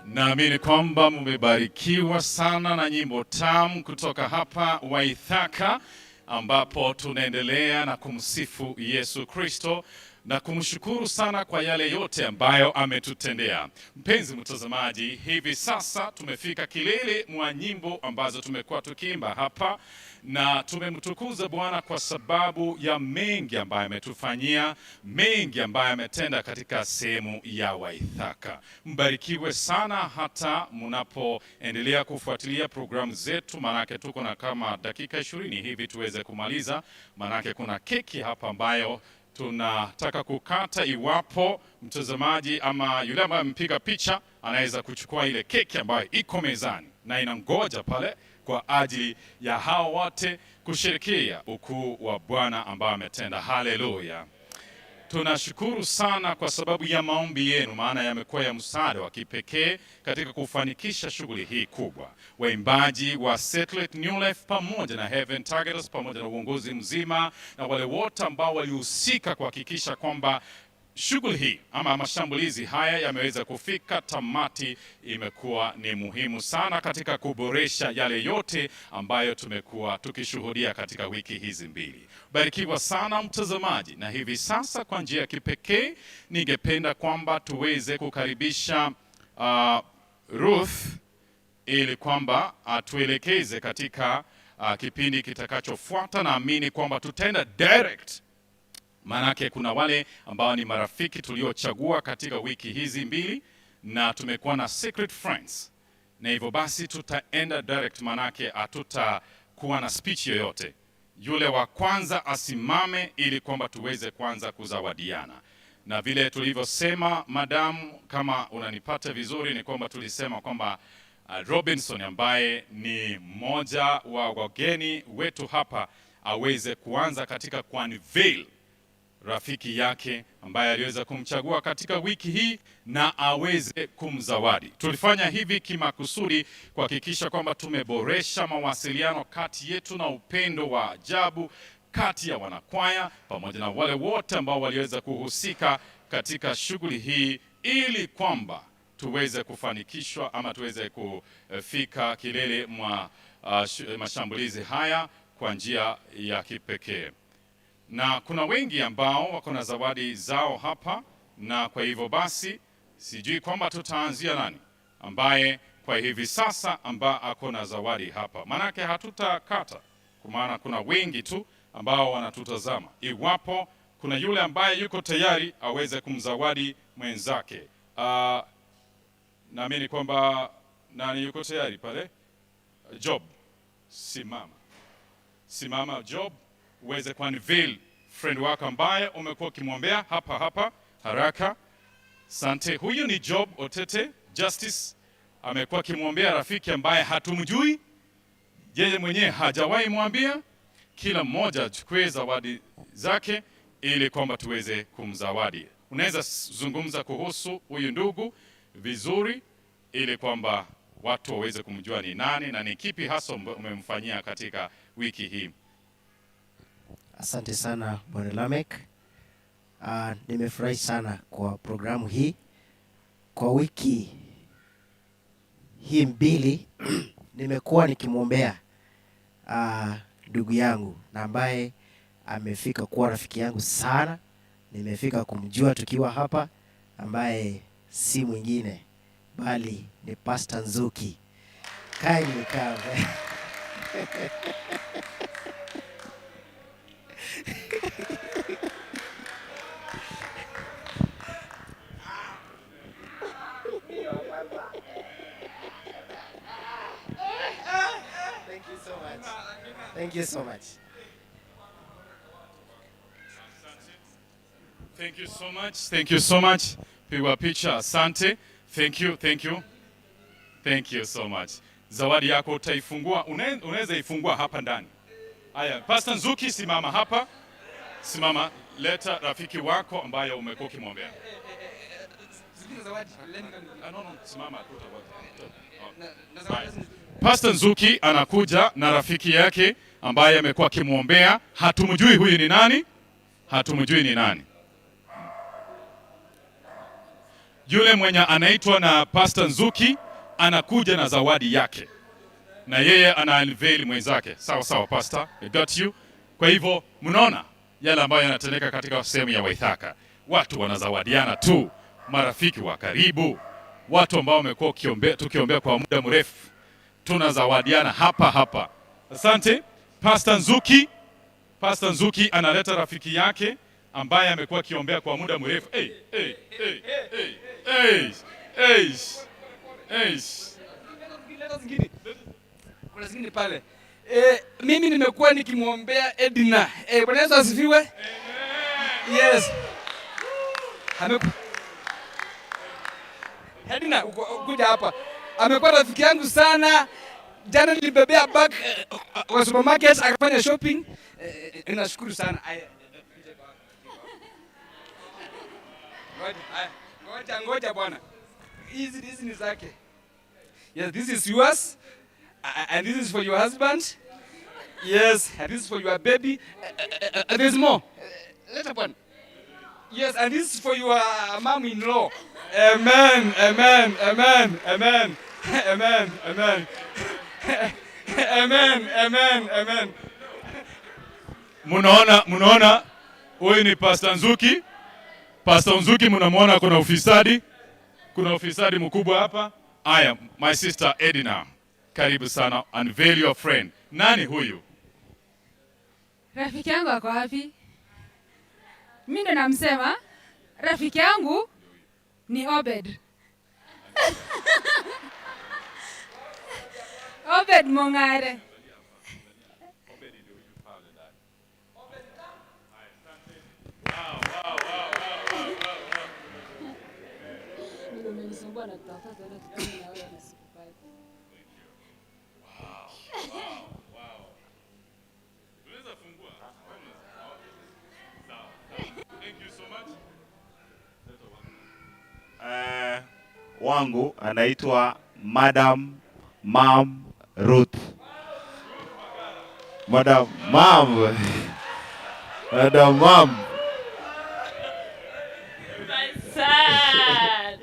Naamini kwamba mmebarikiwa sana na nyimbo tamu kutoka hapa Waithaka, ambapo tunaendelea na kumsifu Yesu Kristo na kumshukuru sana kwa yale yote ambayo ametutendea. Mpenzi mtazamaji, hivi sasa tumefika kilele mwa nyimbo ambazo tumekuwa tukiimba hapa, na tumemtukuza Bwana kwa sababu ya mengi ambayo ametufanyia, mengi ambayo ametenda katika sehemu ya Waithaka. Mbarikiwe sana hata mnapoendelea kufuatilia programu zetu, manake tuko na kama dakika 20 hivi tuweze kumaliza, manake kuna keki hapa ambayo tunataka kukata. Iwapo mtazamaji ama yule ambaye mpiga picha anaweza kuchukua ile keki ambayo iko mezani na inangoja pale kwa ajili ya hao wote kusherehekea ukuu wa Bwana ambao ametenda. Haleluya. Tunashukuru sana kwa sababu ya maombi yenu, maana yamekuwa ya msaada wa kipekee katika kufanikisha shughuli hii kubwa. Waimbaji wa Satellite New Life pamoja na Heaven Targeters pamoja na uongozi mzima na wale wote ambao walihusika kuhakikisha kwamba shughuli hii ama mashambulizi haya yameweza kufika tamati, imekuwa ni muhimu sana katika kuboresha yale yote ambayo tumekuwa tukishuhudia katika wiki hizi mbili. Barikiwa sana mtazamaji, na hivi sasa kwa njia ya kipekee ningependa kwamba tuweze kukaribisha Ruth ili kwamba atuelekeze katika kipindi kitakachofuata. Naamini kwamba tutaenda direct, manake kuna wale ambao ni marafiki tuliochagua katika wiki hizi mbili na tumekuwa na secret friends, na hivyo basi tutaenda direct, manake hatutakuwa na speech yoyote. Yule wa kwanza asimame ili kwamba tuweze kwanza kuzawadiana. Na vile tulivyosema, madamu, kama unanipata vizuri, ni kwamba tulisema kwamba Robinson ambaye ni mmoja wa wageni wetu hapa aweze kuanza katika unveil rafiki yake ambaye aliweza kumchagua katika wiki hii na aweze kumzawadi. Tulifanya hivi kimakusudi kuhakikisha kwamba tumeboresha mawasiliano kati yetu na upendo wa ajabu kati ya wanakwaya pamoja na wale wote ambao waliweza kuhusika katika shughuli hii, ili kwamba tuweze kufanikishwa ama tuweze kufika kilele mwa mashambulizi haya kwa njia ya kipekee. Na kuna wengi ambao wako na zawadi zao hapa, na kwa hivyo basi sijui kwamba tutaanzia nani ambaye kwa hivi sasa amba ako na zawadi hapa, manake hatutakata kwa maana kuna wengi tu ambao wanatutazama. Iwapo kuna yule ambaye yuko tayari aweze kumzawadi mwenzake, naamini kwamba nani yuko tayari pale? Job, simama Job, uweze kuunveil friend wako ambaye umekuwa ukimwombea hapa haraka. Sante, huyu ni Job Otete Justice, amekuwa akimwombea rafiki ambaye hatumjui, yeye mwenyewe hajawahi mwambia. Kila mmoja achukue zawadi zake ili kwamba tuweze kumzawadi. Unaweza zungumza kuhusu huyu ndugu vizuri ili kwamba watu waweze kumjua ni nani na ni kipi hasa umemfanyia katika wiki hii. Asante sana Bwana Lamek. Nimefurahi sana kwa programu hii. Kwa wiki hii mbili nimekuwa nikimwombea ndugu yangu na ambaye amefika kuwa rafiki yangu sana. Nimefika kumjua tukiwa hapa, ambaye si mwingine bali ni Pastor Nzuki. Kindly come. Thank you so much. Thank you so much. Thank you so much. Pigwa picha. Asante. Thank you so much. Zawadi yako utaifungua, unaweza ifungua hapa ndani. Haya, Pastor Nzuki, simama hapa. Simama, leta rafiki wako ambaye umekuwa ukimwombea. Pastor Nzuki anakuja na rafiki yake ambaye amekuwa akimwombea. Hatumjui huyu ni nani? Hatumjui ni nani. Yule mwenye anaitwa na Pastor Nzuki anakuja na zawadi yake, na yeye ana unveil mwenzake. Sawa sawa Pastor, I got you. Kwa hivyo mnaona yale ambayo yanatendeka katika sehemu ya Waithaka. Watu wanazawadiana tu, marafiki wa karibu, watu ambao wamekuwa tukiombea kwa muda mrefu, tunazawadiana hapa hapa. Asante Pastor Nzuki. Pastor Nzuki analeta rafiki yake ambaye amekuwa akiombea kwa muda mrefu. Kuna zingine pale. Mimi nimekuwa nikimwombea Edna. Bwana Yesu asifiwe. Amen. Yes. Edna, kuja hapa. Amekuwa rafiki yangu sana. Jana nilibebea bag wa supermarket akafanya shopping. Ninashukuru sana. Ngoja bwana. Hizi ni zake. Yes, this is yours. And this is for your husband. Yes, and this is for your baby. There's more. Later one. Yes, and this is for your mom-in-law. Amen, amen, amen, amen, amen, amen. Amen, amen, amen. Munaona huyu ni Pastor Nzuki. Pastor Nzuki mnamwona kuna ufisadi. Kuna ufisadi mkubwa hapa. Aya, my sister Edna. Karibu sana, unveil your friend. Nani huyu? Rafiki yangu ako wapi? Mimi ndo namsema. Rafiki yangu ni Obed. Obed Mongare. Wangu anaitwa Madam Ruth. Madam Mam. My son.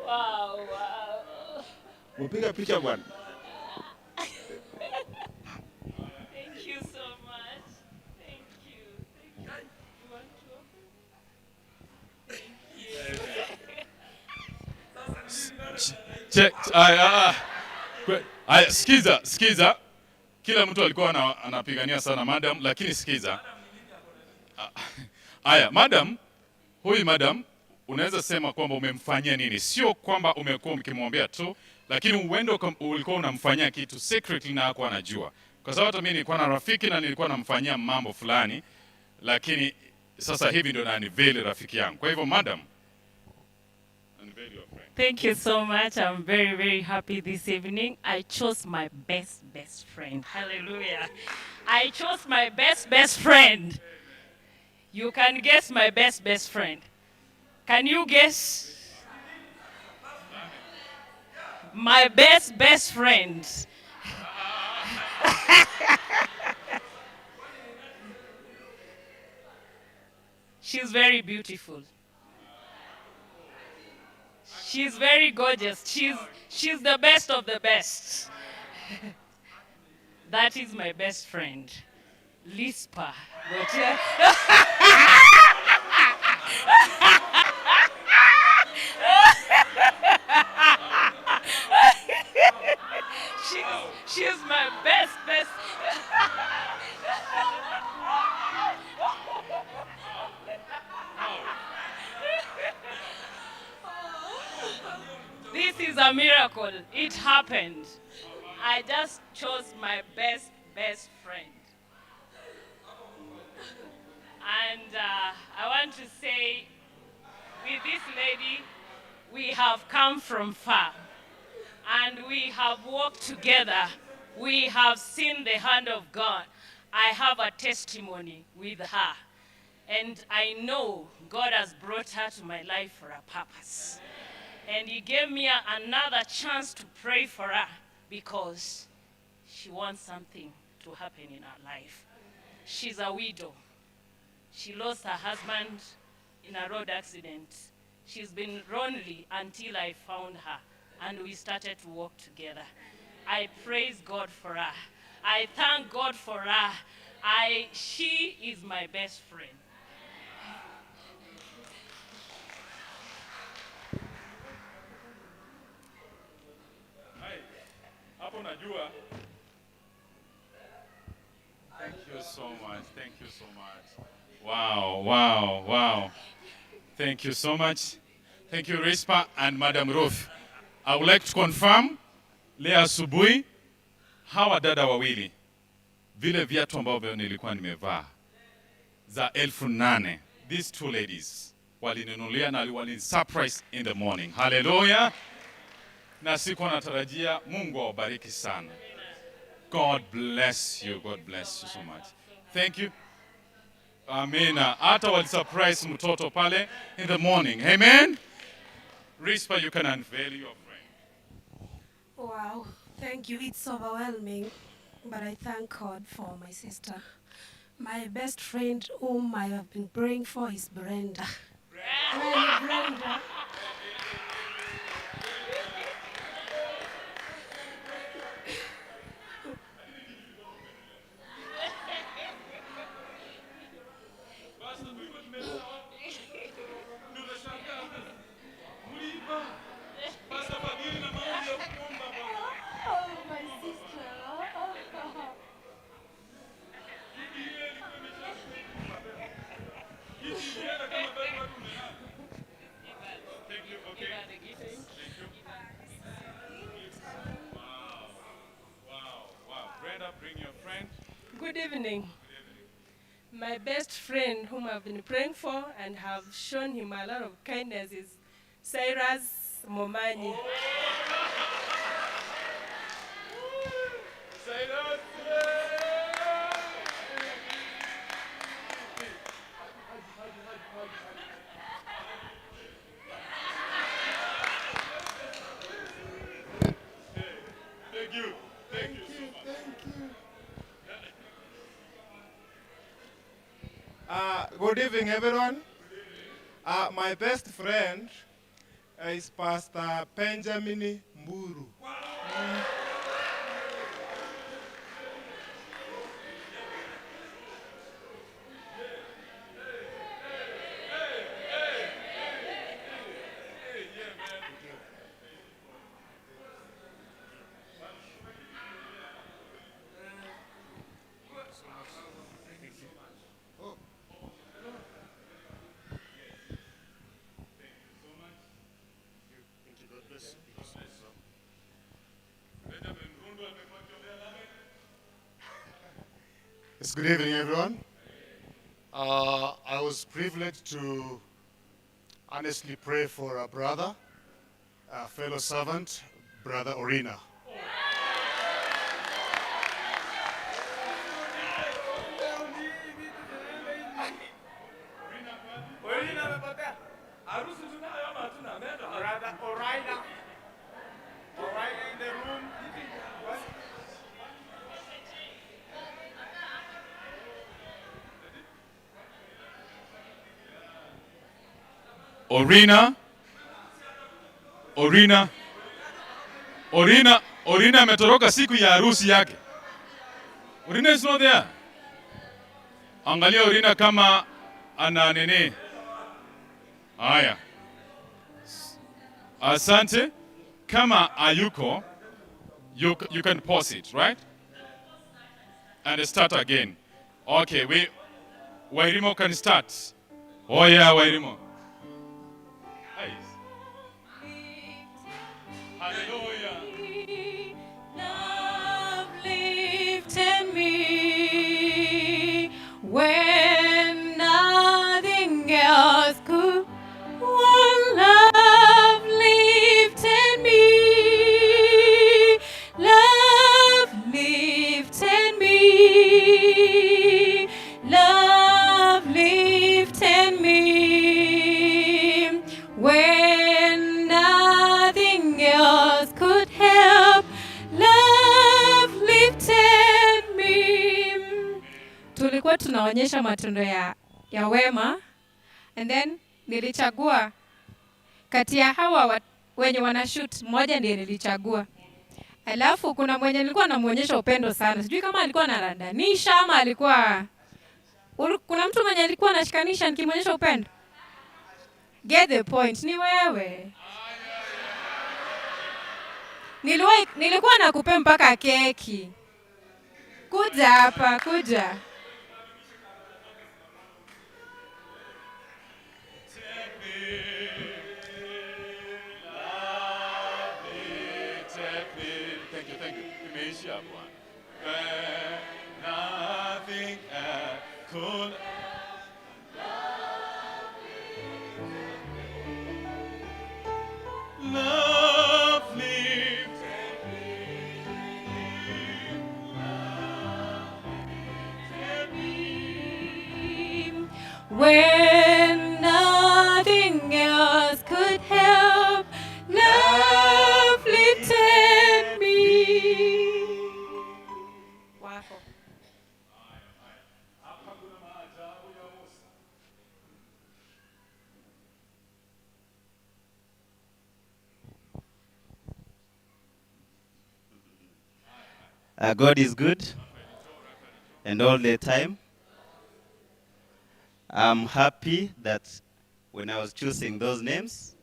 Wow. Mpiga picha bwana. Thank you so much. Thank you. You want to? Sikiza. Kila mtu alikuwa anapigania sana madam, lakini sikiza. Huyu madam, unaweza sema kwamba umemfanyia nini? Sio kwamba umekuwa mkimwambia tu, lakini uwendo ulikuwa unamfanyia kitu secretly na hakuwa anajua. Kwa sababu hata mimi nilikuwa na rafiki na nilikuwa namfanyia mambo fulani, lakini sasa hivi ndio unaniveil rafiki yangu. Kwa hivyo madam, unveil your friend. Thank you so much. I'm very, very happy this evening. I chose my best friend. Hallelujah. I chose my best friend. You can guess my best friend. Can you guess? My best friend. She's very beautiful. She's very gorgeous. She's the best of the best. That is my best friend. Lispa. She's my best. This is a miracle. It happened. I just chose my best friend. And I want to say, with this lady, we have come from far. And we have walked together. We have seen the hand of God. I have a testimony with her. And I know God has brought her to my life for a purpose. And he gave me another chance to pray for her because she wants something to happen in her life. She's a widow. She lost her husband in a road accident. She's been lonely until I found her, and we started to work together. I praise God for her. I thank God for her. She is my best friend. Hapo najua. Thank you so much. Thank you so much. Wow, wow, wow. Thank you so much. Thank you, Rispa and Madam Ruth. I would like to confirm leo asubuhi hawa dada wawili vile viatu ambavyo nilikuwa nimevaa za 8,000, these two ladies walininunulia na walini surprise in the morning. Hallelujah. Na sikuwa natarajia. Mungu awabariki sana. God bless you. God bless you so much. Thank you. Amina. Hata wali surprise mtoto pale in the morning. Amen. Rispa, you can unveil your friend. Wow, thank you. It's overwhelming, but I thank God for my sister. My best friend whom I have been praying for is Brenda. Brenda. Good evening. My best friend whom I've been praying for and have shown him a lot of kindness is Cyrus Momanyi. Thank you. Thank you so much. Good evening, everyone. My best friend is Pastor Benjamin Mburu. Yes, good evening, everyone. I was privileged to honestly pray for a brother, a fellow servant, Brother Orina. Orina ametoroka siku ya harusi yake. Orina is not there. Angalia Orina kama ana nene. Haya. Asante. Kama ayuko, you can pause it, right? And start again. Okay, Wairimo can start. Oh yeah, Wairimo. Hallelujah. Love lifted me when nothing else could. One love lifted me. Love lifted me. Love lifted me. tulikuwa tunaonyesha matendo ya wema, and then nilichagua kati ya hawa wenye wanashoot, mmoja ndiye nilichagua. Alafu kuna mwenye nilikuwa namuonyesha upendo sana. Sijui kama alikuwa anarandanisha ama alikuwa kuna mtu mwenye alikuwa anashikanisha nikimuonyesha upendo. Get the point, ni wewe. Nilikuwa nakupe mpaka keki. Kuja hapa, kuja. Thank you. Imeisha Bwana. Nothing could when nothing else could help, love lifted me. Wako. God is good, and all the time. I'm happy that when I was choosing those names,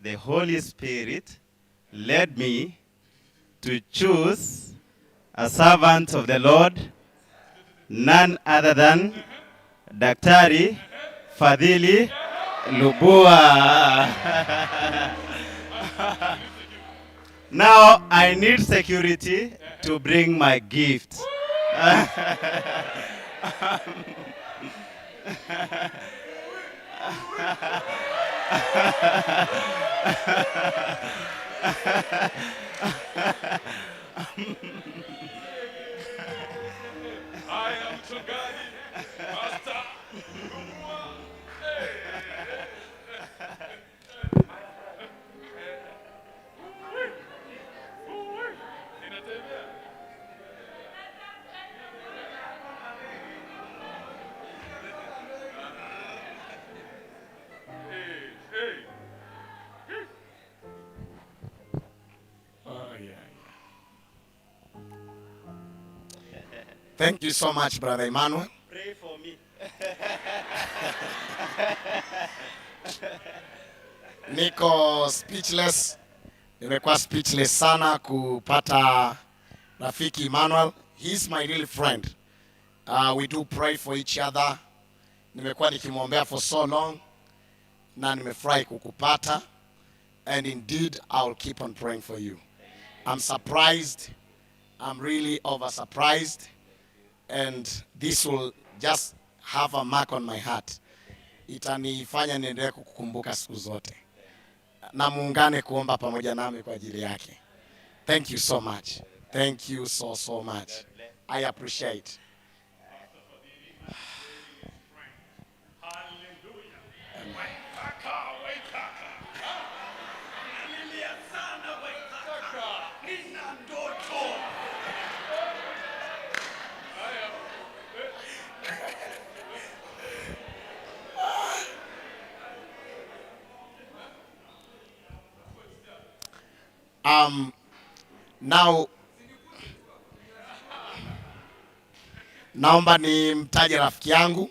the Holy Spirit led me to choose a servant of the Lord, none other than Daktari Fadhili Lubua. Now I need security to bring my gift. I am Chugani, Pastor. Thank you so much, Brother Emmanuel. Pray for me. Niko speechless. Nimekuwa speechless sana kupata rafiki Emmanuel. He's my real friend. We do pray for each other. Nimekuwa nikimwombea for so long. Na nimefurahi kukupata. And indeed, I'll keep on praying for you. I'm surprised. I'm really over surprised. And this will just have a mark on my heart. Itanifanya niendelee kukukumbuka siku zote. Na muungane kuomba pamoja nami kwa ajili yake. Thank you so much. Thank you so much. I appreciate. Now, naomba nimtaje rafiki yangu,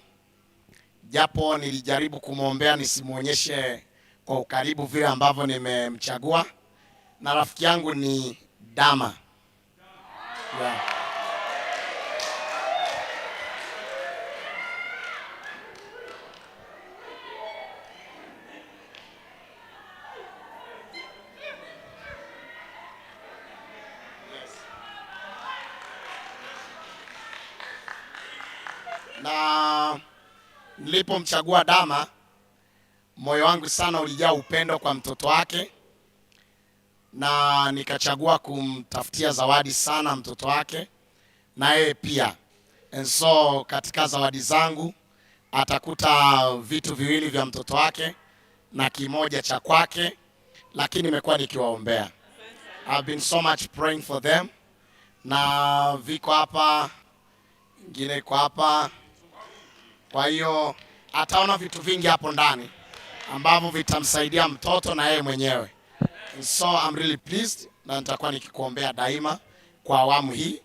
japo nilijaribu kumwombea nisimuonyeshe kwa ukaribu vile ambavyo nimemchagua, na rafiki yangu ni Dama. Yeah. Na nilipomchagua Dama, moyo wangu sana ulijaa upendo kwa mtoto wake, na nikachagua kumtafutia zawadi sana mtoto wake na yeye pia. And so katika zawadi zangu atakuta vitu viwili vya mtoto wake na kimoja cha kwake, lakini nimekuwa nikiwaombea. I've been so much praying for them. Na viko hapa, ingine iko hapa. Kwa hiyo ataona vitu vingi hapo ndani ambavyo vitamsaidia mtoto na yeye mwenyewe. So I'm really pleased na nitakuwa nikikuombea daima kwa awamu hii.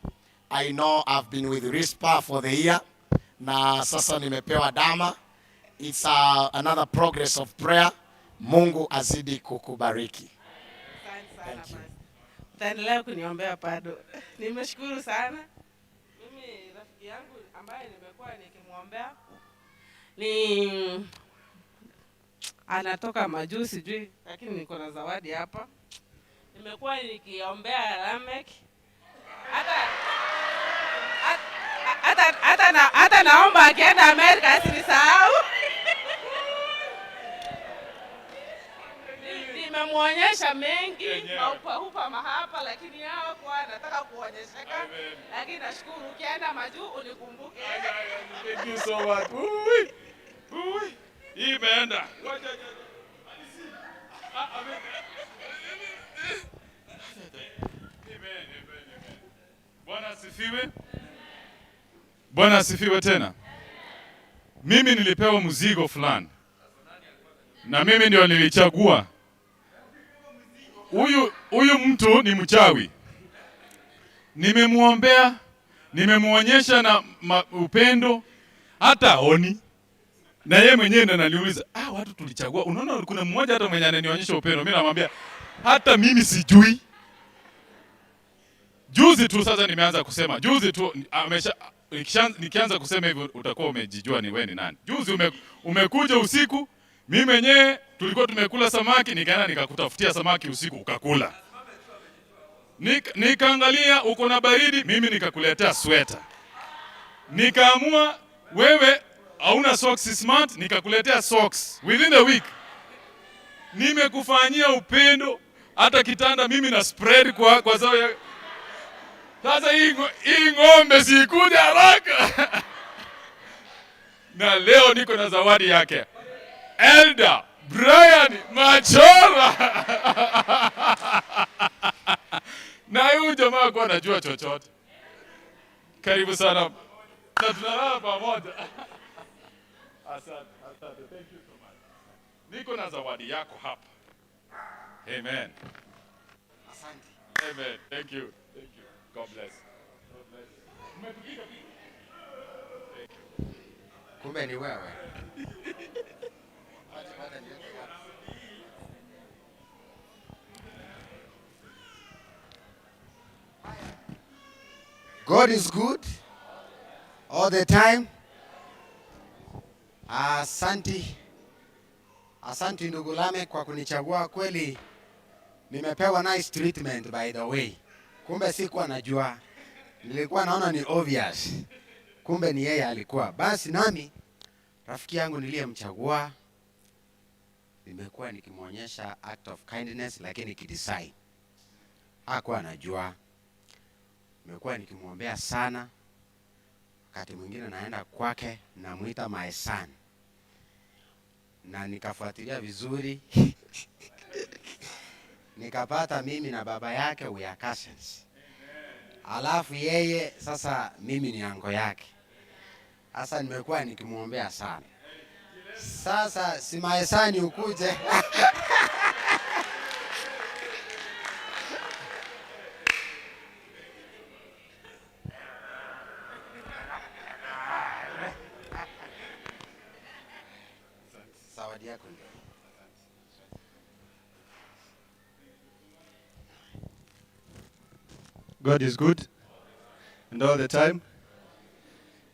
I know I've been with RISPA for the year na sasa nimepewa dama. It's another progress of prayer. Mungu azidi kukubariki. Thank you. Taendelea kuniombea bado. Nimeshukuru sana. Mimi rafiki yangu ambaye nimekuwa nikimwombea ni anatoka majuu sijui, lakini niko na zawadi hapa. Nimekuwa nikiombea Lamek. Hata naomba akienda Amerika asinisahau. Nimemuonyesha mengi maupa mahapa, lakini yao kwa nataka kuonyesheka. Lakini nashukuru ukienda majuu unikumbuke. Thank you so much. Hii imeenda. Bwana asifiwe. Bwana asifiwe tena. Mimi nilipewa mzigo fulani. Na mimi ndio nilichagua. Huyu mtu ni mchawi. Nimemuombea, nimemuonyesha na upendo, hata oni. Na yeye mwenyewe ndo ananiuliza, watu tulichagua. Unaona kuna mmoja hata mwenye ananionyesha upendo. Mimi namwambia hata mimi sijui. Juzi tu sasa nimeanza kusema. Juzi tu nikianza kusema hivyo utakuwa umejijua ni wewe ni nani. Juzi umekuja usiku, mimi mwenyewe tulikuwa tumekula samaki, nikaenda nikakutafutia samaki usiku ukakula. Nikaangalia uko na baridi, mimi nikakuletea sweta. Nikaamua wewe hauna socks smart, nikakuletea socks within the week. Nimekufanyia upendo, hata kitanda mimi na spread kwa sababu ya sasa hii ng'ombe sikuja haraka. Na leo niko na zawadi yake. Elder Brian Machora. Na huyu jamaa kwa anajua chochote. Karibu sana. Na tunalala pamoja. Asante. Thank you so much. Niko na zawadi yako hapa. Amen. Asante. Amen. Thank you. God bless. Umepika vipi? Kumbe ni wewe. God is good all the time. Asante ndugu Lamek kwa kunichagua kweli. Nimepewa nice treatment by the way. Kumbe sikuwa najua. Nilikuwa naona ni obvious. Kumbe ni yeye alikuwa. Basi nami rafiki yangu niliyemchagua nimekuwa nikimuonyesha act of kindness lakini kidesign. Hakuwa anajua. Nimekuwa nikimwombea sana. Wakati mwingine naenda kwake namuita my son. Na nikafuatilia vizuri. Nikapata mimi na baba yake we are cousins. Alafu yeye sasa mimi ni ango yake. Sasa nimekuwa nikimuombea sana. Sasa si maesani ukuje. Zawadi yako ndio. God is good and all the time.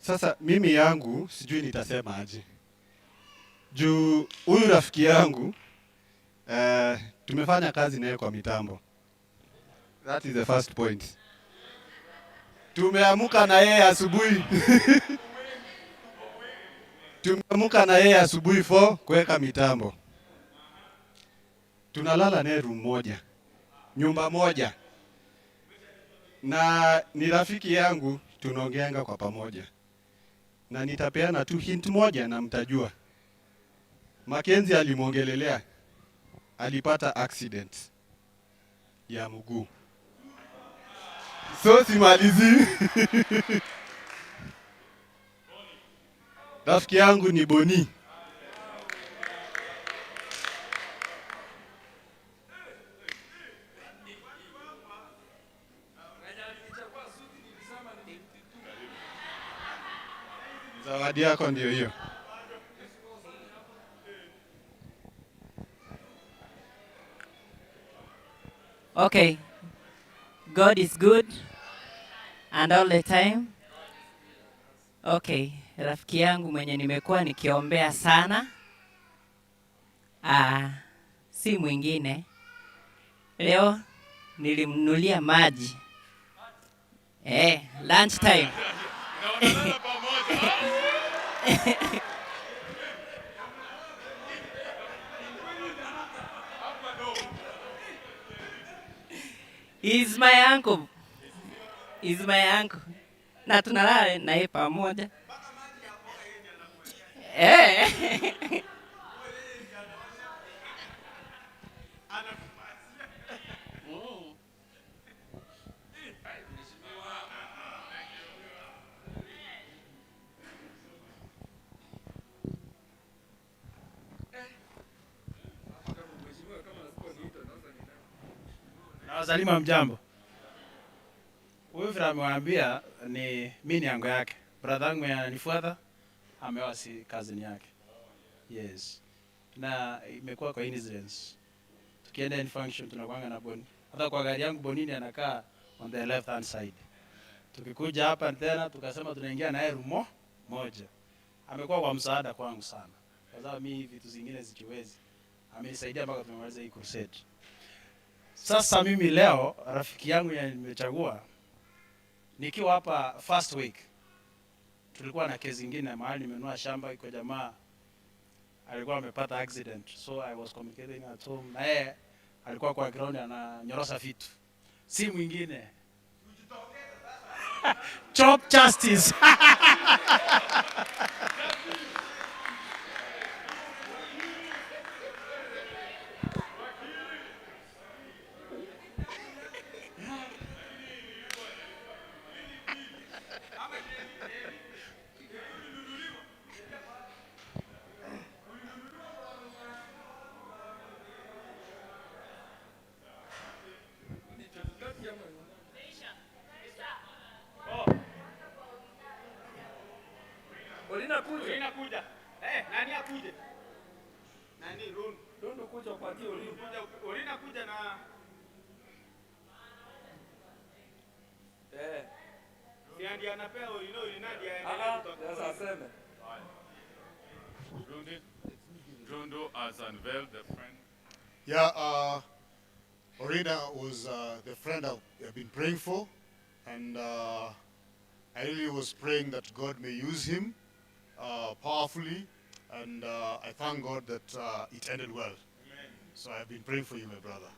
Sasa mimi yangu sijui nitasema aje. Juu huyu rafiki yangu tumefanya kazi naye kwa mitambo. That is the first point. Tumeamuka na yeye asubuhi. Tumeamuka na yeye asubuhi for kuweka mitambo. Tunalala naye room moja. Nyumba moja. Na ni rafiki yangu, tunaongeanga kwa pamoja. Na nitapeana tu hint moja na mtajua. Mackenzie alimuongelelea, alipata accident ya mguu. So simalizi. Rafiki yangu ni Boni. Zawadi yako ndio hiyo. Okay. God is good and all the time. Okay, rafiki yangu mwenye nimekuwa nikiombea sana. Si mwingine. Leo nilimnunulia maji. Lunch time. He's my uncle. He's my uncle. Na tunalala na yeye pamoja. Na wazalima mjambo. Huyu vile amewambia ni mimi ni yangu yake. Brother yangu ananifuata ameoa si cousin yake. Yes. Na imekuwa kwa incidents. Tukienda in function tunakuanga na Boni. Hata kwa gari yangu Bonini anakaa on the left hand side. Tukikuja hapa tena tukasema tunaingia naye room moja. Amekuwa kwa msaada kwangu sana. Kwa sababu mimi vitu zingine sikiwezi. Amenisaidia mpaka tumemaliza hii crusade. Sasa mimi leo rafiki yangu nimechagua nikiwa hapa first week tulikuwa na kesi nyingine mahali nimenunua shamba iko jamaa alikuwa amepata accident, so I was communicating at home na yeye alikuwa kwa ground ananyorosa vitu, si mwingine Chop Justice. Olina kuja. Nani akuje? Nani Rondo kuja upatie Olina. Olina kuja na Siandi anapea Olina ndiye aendelee kutoka. Sasa aseme. Rondo has unveiled the friend. Yeah, Orina was the friend I've been praying for, and I really was praying that God may use him powerfully, and I thank God that it ended well. Amen. So I've been praying for you, my brother.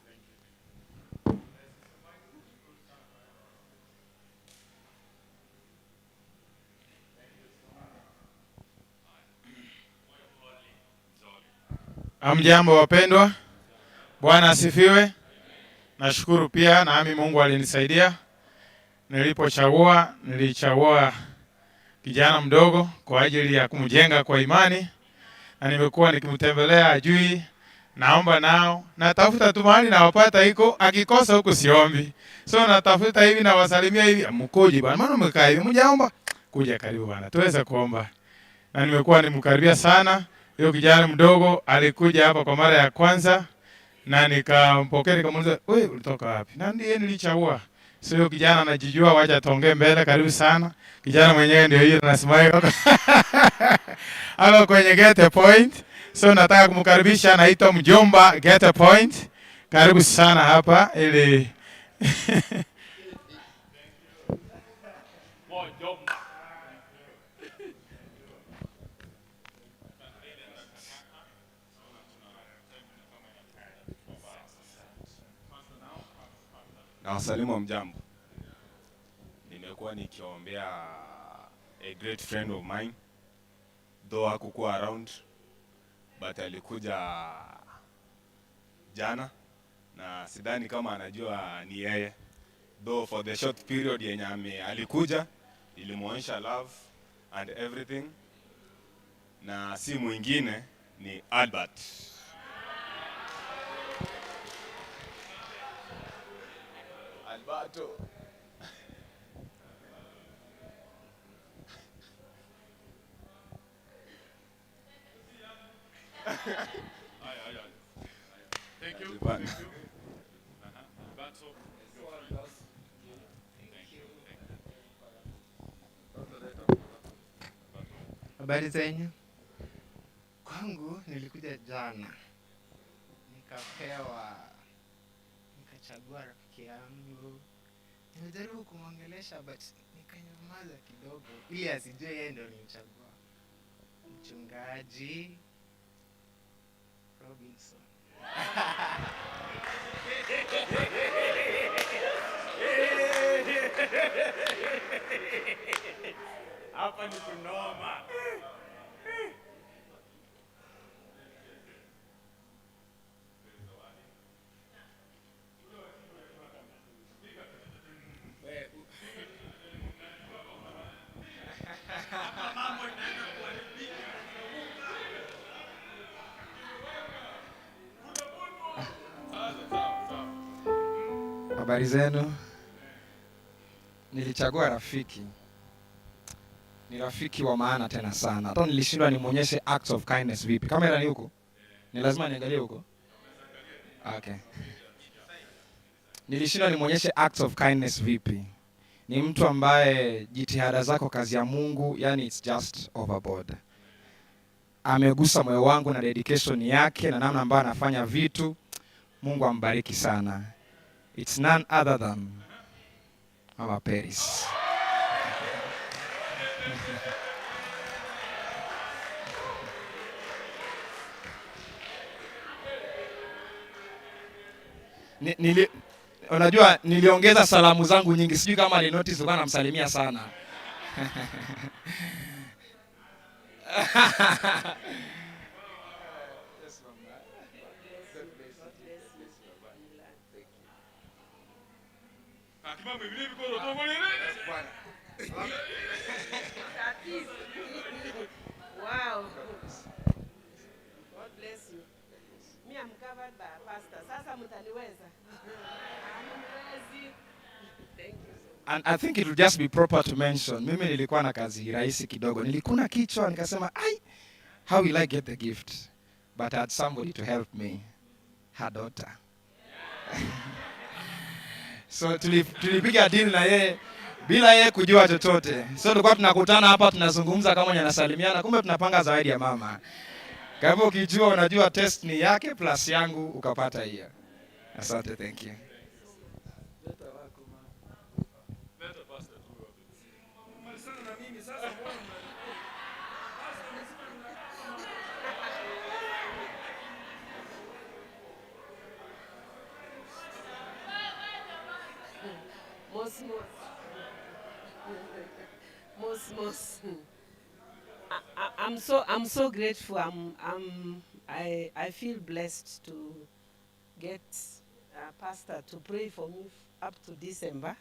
Amjambo wapendwa. Bwana asifiwe. Nashukuru pia nami Mungu alinisaidia. Nilichagua kijana mdogo kwa ajili ya kumjenga kwa imani. Na nimekuwa nikimtembelea ajui, naomba nao, natafuta tu mahali na wapata iko, akikosa huko siombi. So natafuta hivi na wasalimia hivi, mkoje bwana, maana mmekaa hivi, mjaomba, kuja karibu bwana, tuweze kuomba. Na nimekuwa nimkaribia sana. Huyo kijana mdogo alikuja hapa kwa mara ya kwanza na nikampokea nikamuuliza, "Wewe ulitoka wapi?" Na ndiye nilichagua. Sio kijana anajijua, wacha tuongee mbele, karibu sana. Kijana mwenyewe ndio hiyo anasimama hapo kwenye Get a Point. So nataka kumkaribisha, anaitwa mjomba Get a Point. Karibu sana hapa ili Na wasalimu mjambo. Nimekuwa nikiombea a great friend of mine, though hakukuwa around, but alikuja jana na sidhani kama anajua ni yeye, though for the short period yenye alikuja nilimuonyesha love and everything, na si mwingine ni Albert. Alberto. Thank you. Thank you. Alberto. Habari zenyu? Kwangu nilikuja jana, nikachagua rafiki yangu. Nimejaribu kumwongelesha but nikanyamaza kidogo ili asijue yeye ndio nilimchagua. Mchungaji Robinson. Hapa ni kunoma. Habari zenu? Nilichagua rafiki. Ni rafiki wa maana tena sana. Hata nilishindwa nimuonyeshe acts of kindness vipi. Kamera ni huko? Ni lazima niangalie huko? Okay. Nilishindwa nimuonyeshe acts of kindness vipi. Ni mtu ambaye jitihada zako kazi ya Mungu, yani it's just overboard. Amegusa moyo wangu na dedication yake na namna ambayo anafanya vitu. Mungu ambariki sana. It's none other than Mama Paris. Unajua niliongeza salamu zangu nyingi, sijui kama ali notice kwa namsalimia sana. Wow. God bless you. Me, I'm covered by a pastor. Sasa mtaniweza. Thank you. And I think it would just be proper to mention, mimi nilikuwa na kazi rahisi kidogo. Nilikuna kichwa nikasema, how will I get the gift? But I had somebody to help me. Her daughter. So tulipiga deal na yeye bila yeye kujua chochote. So tulikuwa tunakutana hapa tunazungumza kama nyanasalimiana, kumbe tunapanga zawadi ya mama. Kwa hivyo ukijua unajua test ni yake plus yangu ukapata hiyo. Asante, thank you. I'm so grateful. I feel blessed to get a pastor to pray for me up to December.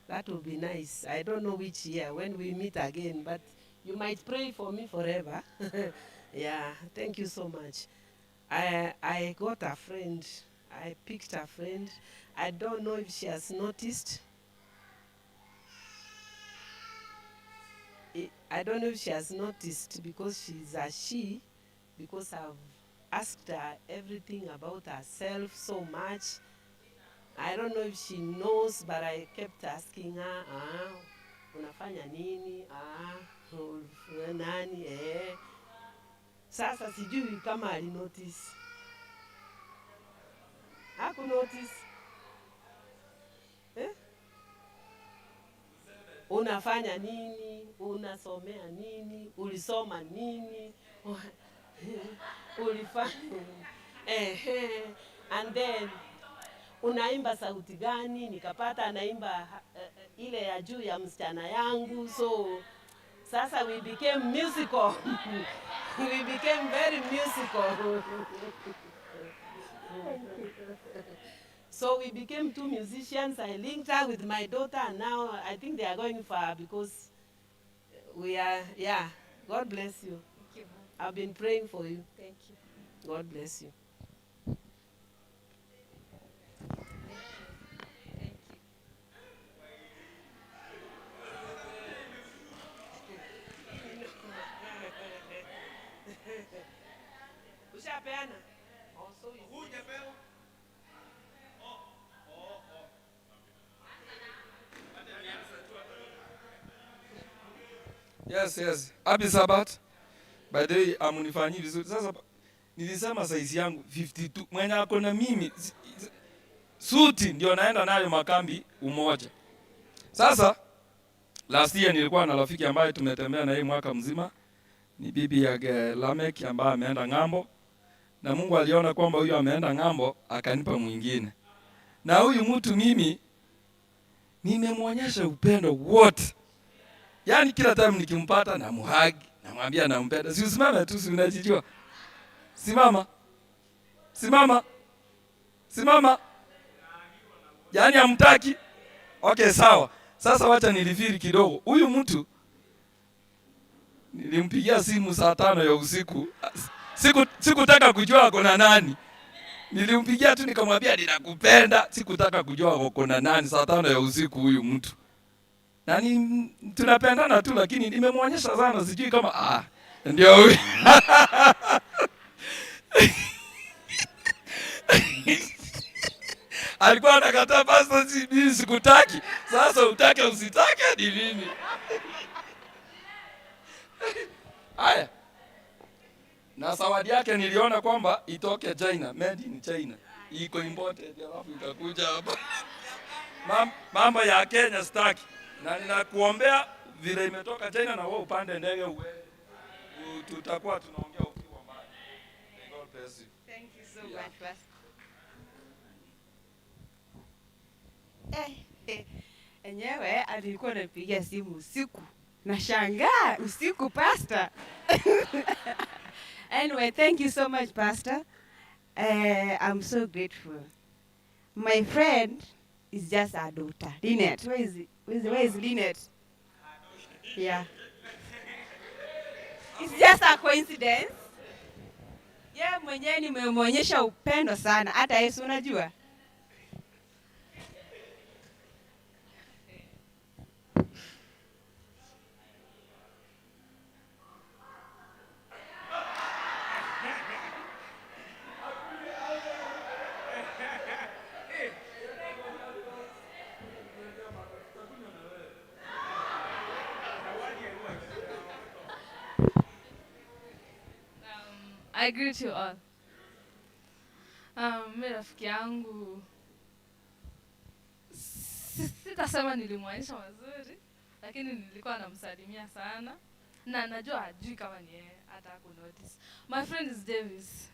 That will be nice. I don't know which year when we meet again, but you might pray for me forever. Yeah, thank you so much. I got a friend. I picked a friend. I don't know if she has noticed. I don't know if she has noticed because she's a she, because I've asked her everything about herself so much. I don't know if she knows, but I kept asking her, unafanya nini? Nani? Sasa sijui kama ali notice. Haku notice? Unafanya nini? Unasomea nini? Ulisoma nini? Ulifanya and then unaimba sauti gani? Nikapata anaimba ile ya juu ya msichana yangu. So sasa we became musical. We became very musical. So we became two musicians. I linked her with my daughter, and now I think they are going far because we are, yeah. God bless you. I've been praying for you. Thank you. God bless you. Ushapeana? Also, Yes. Happy Sabbath. By the way, amunifanyii vizuri. Sasa nilisema size yangu 52. Mwenye ako na mimi suti ndio naenda nayo makambi umoja. Sasa last year nilikuwa na rafiki ambaye tumetembea na yeye mwaka mzima. Ni bibi ya Lamek ambaye ameenda ng'ambo. Na Mungu aliona kwamba huyu ameenda ng'ambo akanipa mwingine. Na huyu mtu mimi nimemwonyesha upendo wote. Yaani kila time nikimpata na muhagi, namwambia nampenda. Si usimame tu, si unajijua. Simama. Yaani hamtaki. Okay, sawa. Sasa wacha nilifiri kidogo. Huyu mtu nilimpigia simu saa 5 ya usiku. Sikutaka kujua ako na nani. Nilimpigia tu nikamwambia ninakupenda. Sikutaka kujua ako na nani saa 5 ya usiku huyu mtu. Na tunapendana tu lakini nimemwonyesha sana sijui kama ndio huyu. Alikuwa anakataa pastor, mimi sikutaki. Sasa utake usitake ni mimi. Haya. Na zawadi yake niliona kwamba itoke China, made in China. Iko imported alafu ikakuja hapa. Mambo ya Kenya staki. Na ninakuombea vile imetoka China na wewe upande ndege uende. Tutakuwa tunaongea ukiwa mbali. God bless you. Thank you so much, Pastor. Enyewe alikuwa anapigia simu usiku. Nashangaa usiku Pastor. Anyway, thank you so much, Pastor. I'm so grateful. My friend is just our daughter, Lynette. Where is Lynette? Yeah. It's just a coincidence. Yeah, mwenyewe nimemwonyesha upendo sana. Hata Yesu unajua. I greet you all. Mimi rafiki yangu sitasema nilimwonyesha mazuri, lakini nilikuwa namsalimia sana na najua hajui kama ni yeye hata ku notice. My friend is Davis.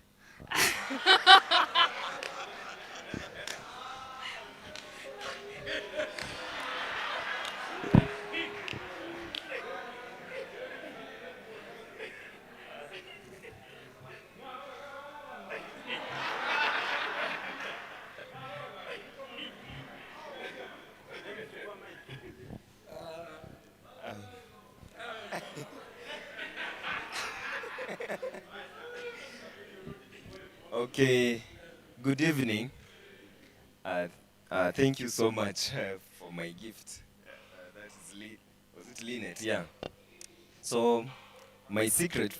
Okay, good evening. Thank you so much for my gift. That is was it Lynette? Yeah. So, my secret,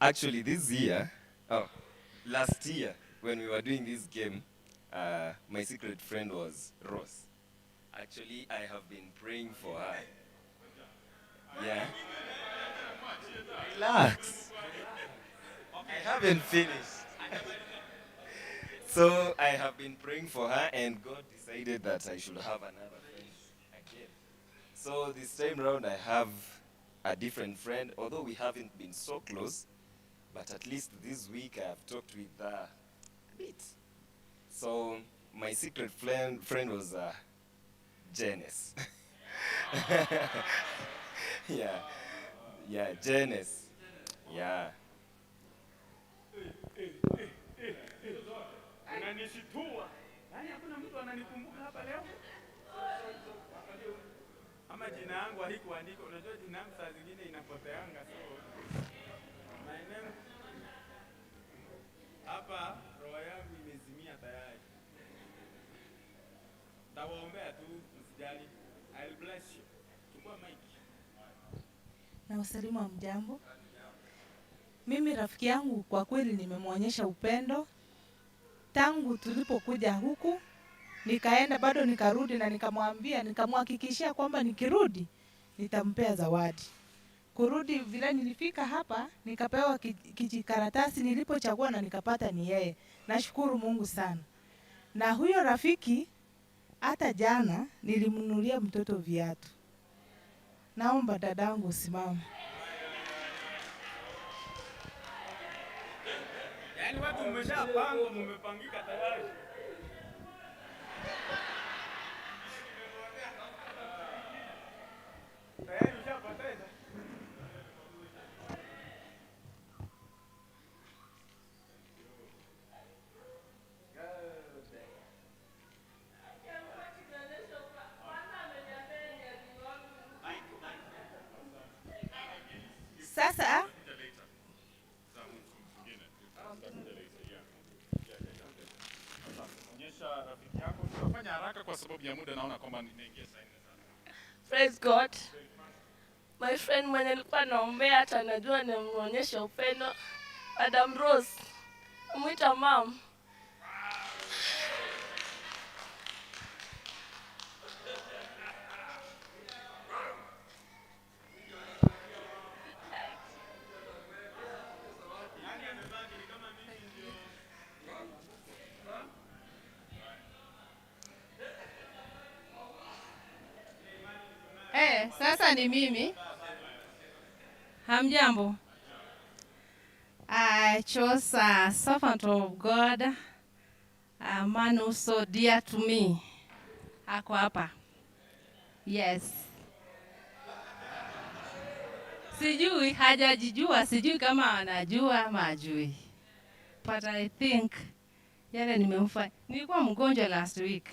actually this year, last year, when we were doing this game, my secret friend was Rose. Actually, I have been praying for her. Yeah. Relax. I haven't finished. So I have been praying for her and God decided that I should have another friend again. So this time round I have a different friend, although we haven't been so close, but at least this week I have talked with her a bit. So my secret friend was Janice. Yeah, Janice. Yeah. Unanishitua. Yaani hakuna mtu ananikumbuka hapa leo. Ama jina yangu halikuandika. Unajua jina yangu saa zingine inapoteanga so. Hapa roho yangu imezimia tayari. Tawaombea tu, msijali. I'll bless you. Chukua mic. Na usalimu wa mjambo. Mimi rafiki yangu kwa kweli nimemwonyesha upendo. Tangu tulipokuja huku, nikaenda bado nikarudi na nikamwambia, nikamhakikishia kwamba nikirudi nitampea zawadi. Kurudi vile nilifika hapa, nikapewa kijikaratasi nilipochagua na nikapata ni yeye. Nashukuru Mungu sana. Na huyo rafiki hata jana nilimnunulia mtoto viatu. Naomba dadangu usimame. Yaani watu mmeshapanga, mmepangika tayari. Tayari ushapoteza. Sasa onyesha rafiki yako. Tutafanya haraka kwa sababu ya muda, naona kwamba nimeingia saa 4 sana. Praise God. My friend mwenye nilikuwa naombea hata anajua nimeonyesha upendo. Madam Rose. Mwita mom. Sasa ni mimi. Hamjambo. I chose a servant of God, a man who so dear to me. Ako hapa. Yes. Sijui, hajajijua, sijui kama anajua ama hajui. But I think yale nimemfanya. Nilikuwa mgonjwa last week.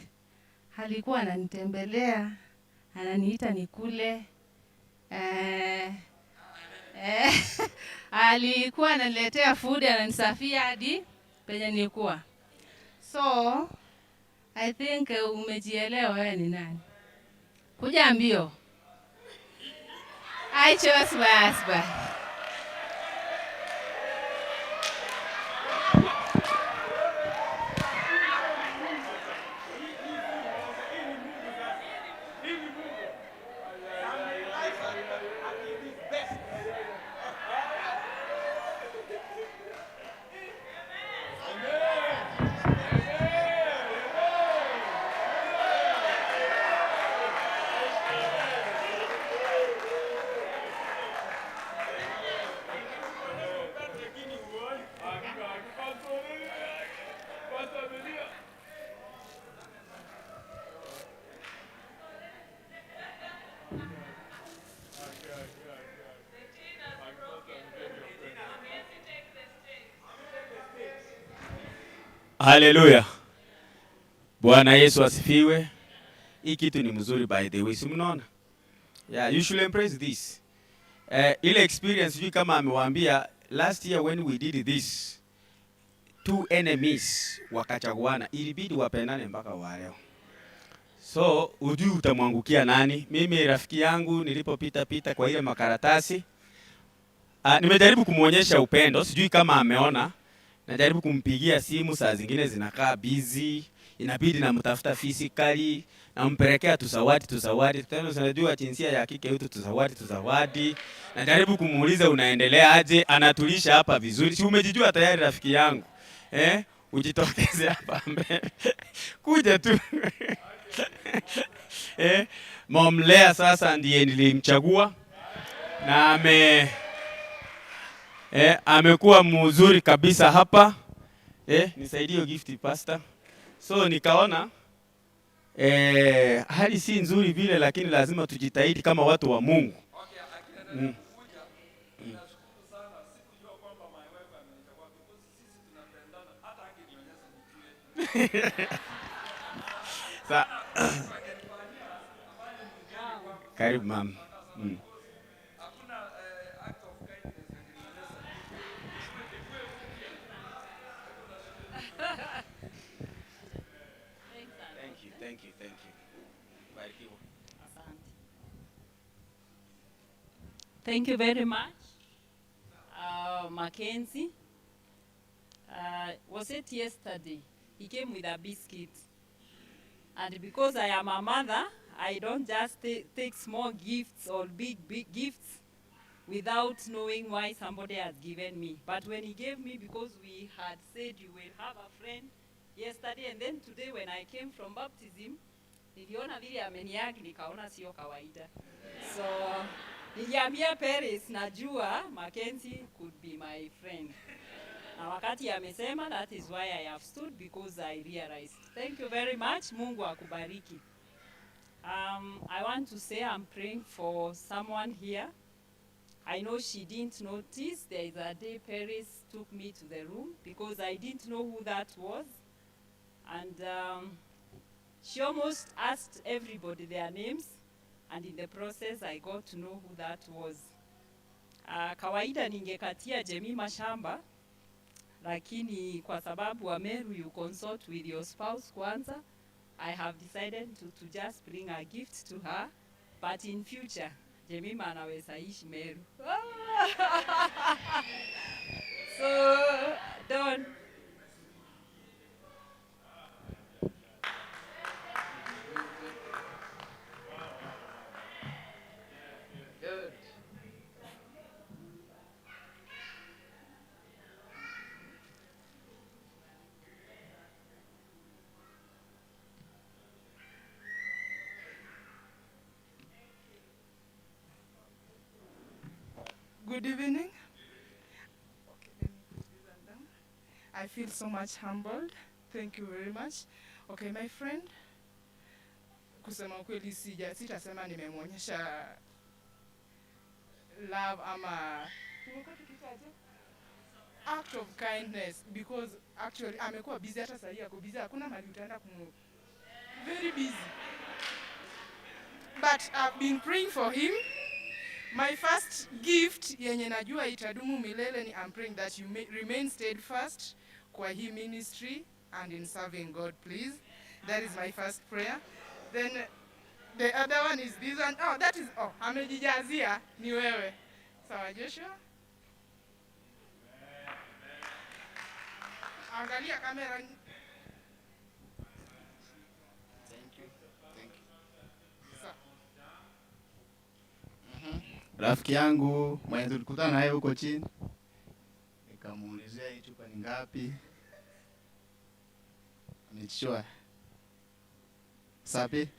Alikuwa ananitembelea, ananiita nikule. Alikuwa ananiletea food, ananisafia hadi penye nilikuwa. So, I think umejielewa wewe ni nani. Kuja mbio. I chose my husband. Hallelujah. Bwana Yesu asifiwe. Hii kitu ni mzuri by the way. Si mnaona? Yeah, you should embrace this. Ile experience sijui kama amewaambia last year when we did this, 2 enemies wakachaguana, ilibidi wapendane mpaka wa leo. So, ujui utamwangukia nani? Mimi rafiki yangu nilipopita kwa ile makaratasi, nimejaribu kumuonyesha upendo, sijui kama ameona. Najaribu kumpigia simu, saa zingine zinakaa busy, inabidi namtafuta physically, nampelekea tusawadi. Tena unajua jinsia ya kike yetu tusawadi. Najaribu kumuuliza unaendelea aje, anatulisha hapa vizuri. Si umejijua tayari rafiki yangu? Ujitokeze hapa mbele. Kuja tu. Momlea sasa ndiye nilimchagua. Na amekuwa mzuri kabisa hapa. Nisaidie gift pastor. So nikaona hali si nzuri vile, lakini lazima tujitahidi kama watu wa Mungu. Karibu mama. Thank you very much, Mackenzie. Was it yesterday? He came with a biscuit. And because I am a mother, I don't just take small gifts or big gifts without knowing why somebody has given me. But when he gave me, because we had said you will have a friend yesterday, and then today when I came from baptism, niliona vile ameniagi nikaona sio kawaida. So niliambia Paris najua Mackenzie could be my friend. Na wakati amesema, that is why I have stood, because I realized. Thank you very much. Mungu akubariki. I want to say I'm praying for someone here. I know she didn't notice. There is a day Paris took me to the room because I didn't know who that was. And she almost asked everybody their names. And in the process, I got to know who that was. Kawaida ningekatia Jemima shamba. Lakini kwa sababu wa Meru, you consult with your spouse kwanza. I have decided to just bring a gift to her. But in future, Jemima anaweza ishi Meru. So, don't. Good. Good evening. Okay, let me put this one down. I feel so much humbled. Thank you very much. Okay, my friend. Kusema kweli sitasema nimemwonyesha love ama act of kindness, because actually amekuwa busy, hata sasa yako busy, hakuna mahali utaenda very busy. But I've been praying for him. My first gift yenye najua itadumu milele ni I'm praying that you may remain steadfast kwa hii ministry and in serving God, please. That is my first prayer. Then the other one is this one. Oh, that is, amejijazia ni wewe. Sawa Joshua? Angalia kamera. Thank you. Rafiki yangu mwenye tulikutana naye huko chini, nikamuulizia hii chupa ni ngapi? Amechukua Sabina.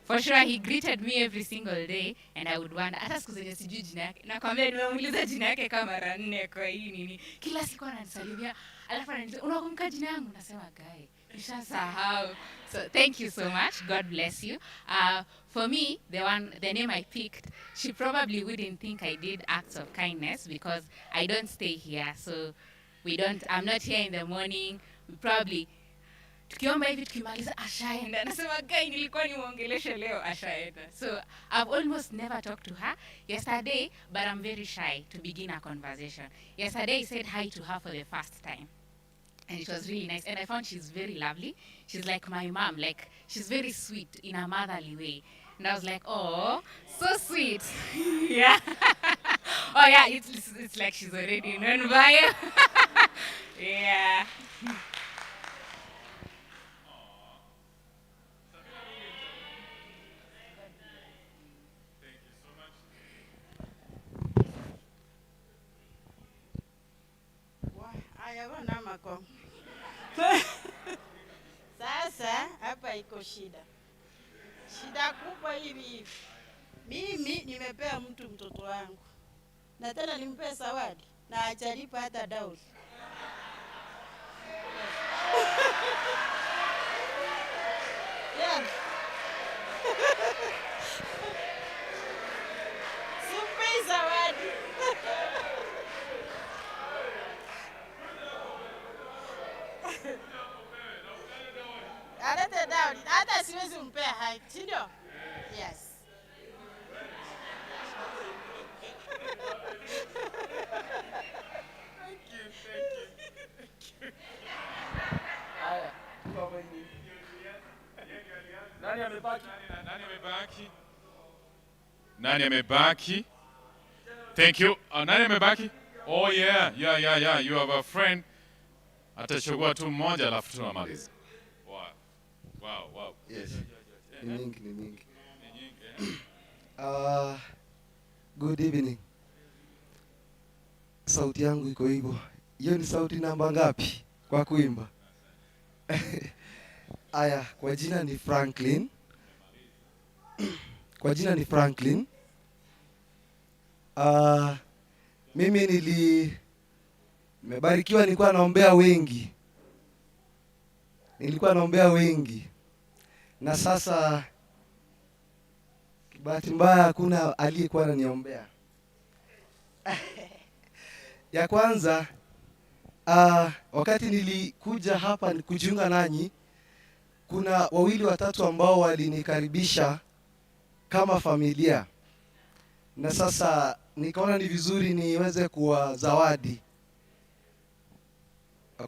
For sure he greeted me every single day and I would wonder hata siku zenye sijui jina yake. Nakwambia nimemuuliza jina yake kama mara 4 kwa hii nini. Kila siku ananisalimia, alafu ananiuliza unakumbuka jina yangu? Nasema guy, nishasahau. So thank you so much. God bless you. For me, the name I picked, she probably wouldn't think I did acts of kindness because I don't stay here. So I'm not here in the morning. We probably tukiomba hivi tukimaliza ashaenda. Nasema guy nilikuwa nimuongeleshe leo ashaenda. So I've almost never talked to her yesterday, but I'm very shy to begin a conversation. Yesterday I said hi to her for the first time. And it was really nice. And I found she's very lovely. She's like my mom. Like, she's very sweet in a motherly way. And I was like, oh, so sweet. Yeah. Oh, yeah, it's like she's already known by it. Yeah. Ayabona mako. Sasa hapa iko shida. Shida kubwa hivi. Mimi nimepea mtu mtoto wangu. Na tena nimpea zawadi na hajalipa hata dauli. Yeah. Simpei zawadi. Alete dauli. Hata siwezi mpea haki, si ndio? Yes. Haya, baba ni. Nani amebaki? Nani amebaki? Nani amebaki? Thank you. Nani amebaki? Oh yeah. You have a friend. Atachukua tu mmoja alafu tunamaliza. Wow. Yes. Ni mingi. Eh? Good evening. Sauti yangu iko hivyo. Hiyo ni sauti namba ngapi kwa kuimba? Aya, kwa jina ni Franklin. Mimi nimebarikiwa, nilikuwa naombea wengi. Na sasa bahati mbaya hakuna aliyekuwa ananiombea. Ya kwanza, wakati nilikuja hapa kujiunga nanyi, kuna wawili watatu ambao walinikaribisha kama familia. Na sasa nikaona ni vizuri niweze kuwa zawadi.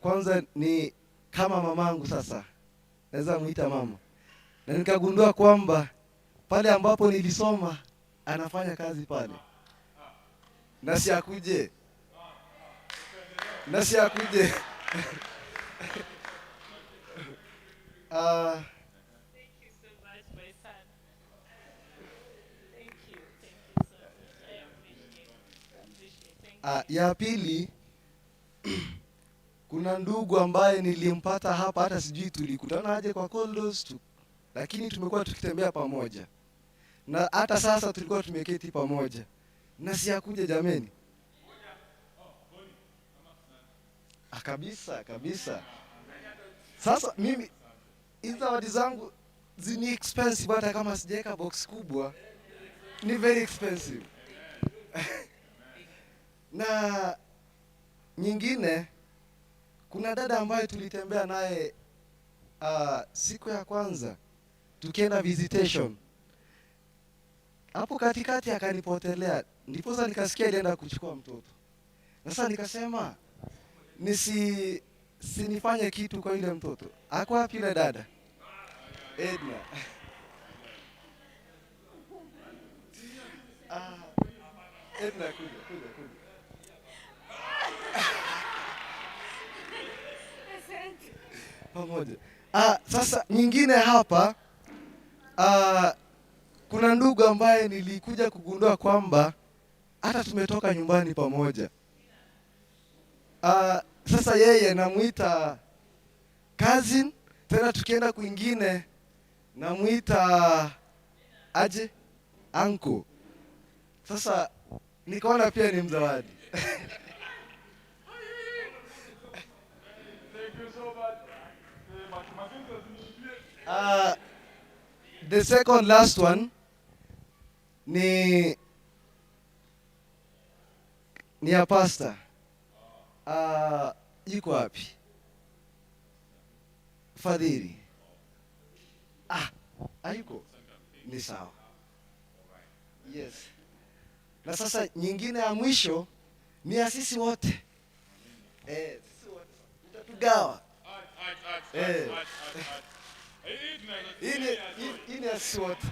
Kwanza ni kama mamangu, sasa naweza muita mama. Na nikagundua kwamba pale ambapo nilisoma anafanya kazi pale. Na si akuje. Thank you so much, my son. Thank you so much. I appreciate. Thank you. Ya pili, kuna ndugu ambaye nilimpata hapa, hata sijui tulikutana aje kwa corridors tu, lakini tumekuwa tukitembea pamoja. Na hata sasa tulikuwa tumeketi pamoja. Na si akuje jameni. Kabisa. Sasa mimi hizo zawadi zangu zini expensive, hata kama sijaweka box kubwa ni very expensive. Na nyingine, kuna dada ambaye tulitembea naye siku ya kwanza tukienda visitation. Hapo katikati akanipotelea, ndipo nikasikia alienda kuchukua mtoto. Sasa nikasema sinifanye kitu kwa yule mtoto. Ako wapi yule dada? Edna. Edna, kuja. Pamoja. Sasa nyingine hapa, kuna ndugu ambaye nilikuja kugundua kwamba hata tumetoka nyumbani pamoja. Sasa yeye namuita cousin, tena tukienda kwingine namuita aje uncle. Sasa nikaona pia ni mzawadi. The second last one ni ya pastor. Yuko wapi? Fadhili. Hayuko. Ni sawa. Yes. Na sasa nyingine ya mwisho ni ya sisi wote. Sisi wote. Tutatugawa. Hii ni ya sisi wote.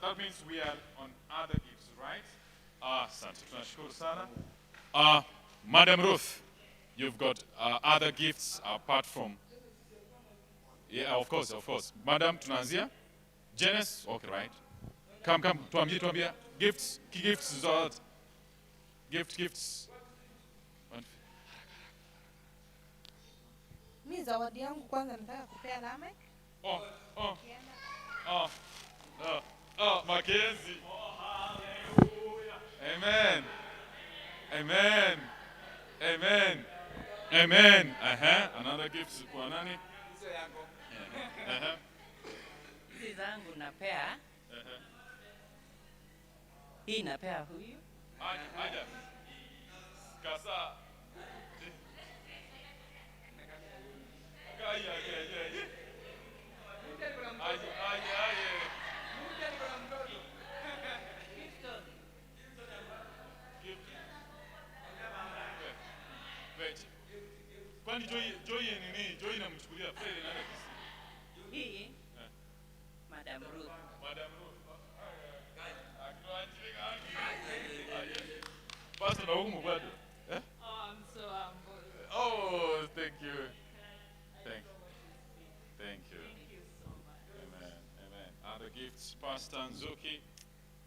That means we are on other gifts, right? Asante, tunashukuru sana. Madam Ruth, you've got other gifts apart from... Yeah, of course. Madam, tunaanzia? Janice, okay, right? Come, tuambie. Gifts zote. Gifts. Mimi zawadi yangu kwanza nataka kupea Lamek. Mackenzie. Hallelujah. Amen. Amen. Amen. Amen. Another gift kwa nani? Hizi zangu napea. Hii napea huyu. Haja. Kasa. Kaya. Kwani Joy nini? Joy namchukulia Fred na Alex. Hii Madam Ruth. Madam Ruth. Pastor Naumu bado. Oh, I'm so humble. Oh, thank you. Thank you. Thank you. Thank you so much. Amen. Amen. Other gifts, Pastor Nzuki.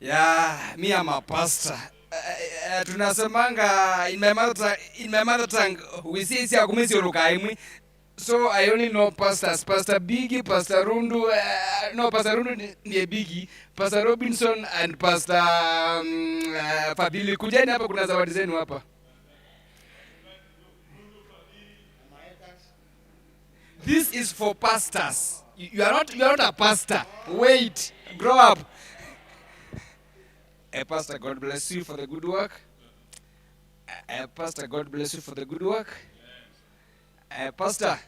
Yeah, me I'm a pastor. Tunasemanga in my mother tongue we say sia kumisi rukaimwi. So I only know pastors, Pastor Biggie, Pastor Rundu, no Pastor Rundu ndiye Biggie, Pastor Robinson and Pastor Fadili. Kujeni hapa kuna zawadi zenu hapa. This is for pastors. You are not a pastor. Wait, grow up. Pastor, God bless you for the good work. Pastor, God bless you for the good work. Pastor,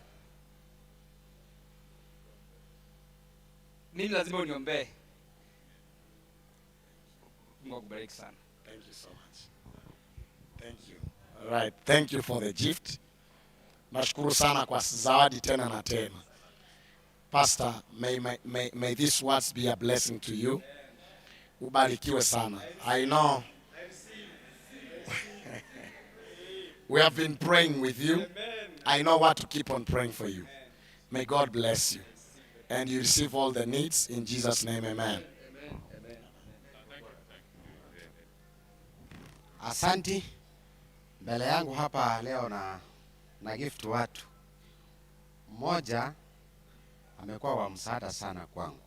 mimi lazima uniombee. Mungu akubariki sana. Thank you so much. Thank you. All right, thank you for the gift. Nashukuru sana kwa zawadi tena na tena. Pastor, may these words be a blessing to you. Ubarikiwe sana. I know we have been praying with you. I know what to keep on praying for you. May God bless you. And you receive all the needs in Jesus' name, amen. Asanti. Mbele yangu hapa leo na gift watu. Mmoja amekuwa wa msaada sana kwangu.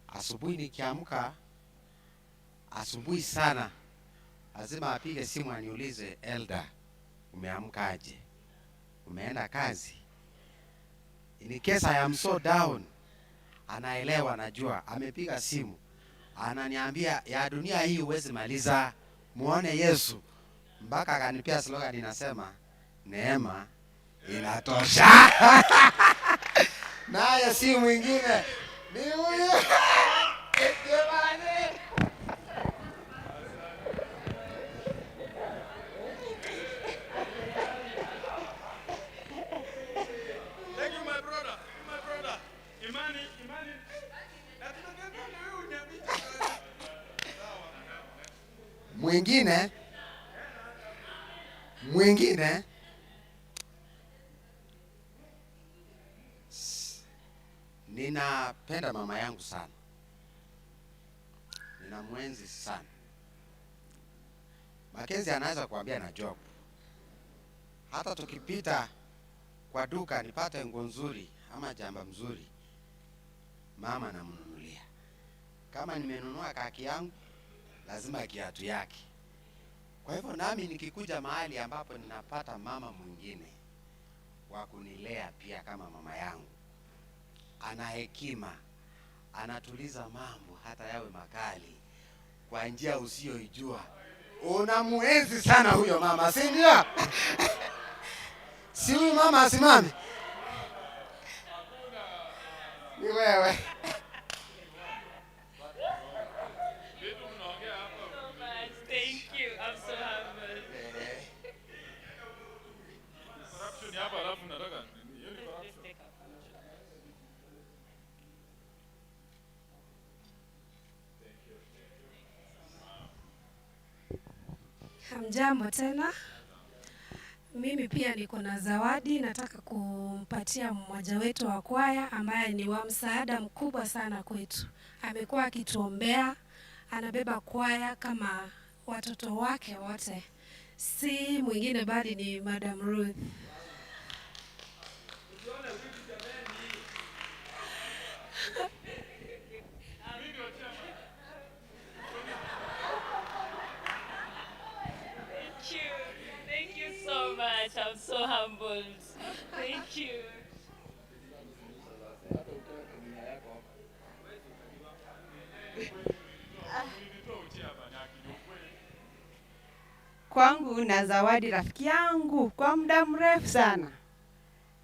Asubuhi nikiamka, asubuhi sana, lazima apige simu aniulize, Elda, umeamkaje? Umeenda kazi? In case I am so down, anaelewa, najua, amepiga simu. Ananiambia, ya dunia hii huwezi maliza, muone Yesu. Mpaka akanipea slogan inasema, neema inatosha. Naye si mwingine, ni huyu. Thank you, my brother. My brother. Imani. Mwingine ninapenda mama yangu sana. Ninamwenzi sana. Mackenzie anaweza kuambia na job. Hata tukipita kwa duka nipate nguo nzuri ama jamba mzuri, mama namnunulia. Kama nimenunua kaki yangu, lazima kiatu yake. Kwa hivyo nami nikikuja mahali ambapo ninapata mama mwingine wa kunilea pia kama mama yangu, ana hekima, anatuliza mambo hata yawe makali kwa njia usiyoijua, unamuenzi sana huyo mama, si ndio? Si huyu mama asimame? Ni wewe. Thank you. I'm so humble. Hamjambo tena. Mimi pia niko na zawadi nataka kumpatia mmoja wetu wa kwaya ambaye ni wa msaada mkubwa sana kwetu. Amekuwa akituombea, anabeba kwaya kama watoto wake wote. Si mwingine bali ni Madam Ruth. I'm so humbled. Thank you. Kwangu na zawadi rafiki yangu kwa muda mrefu sana.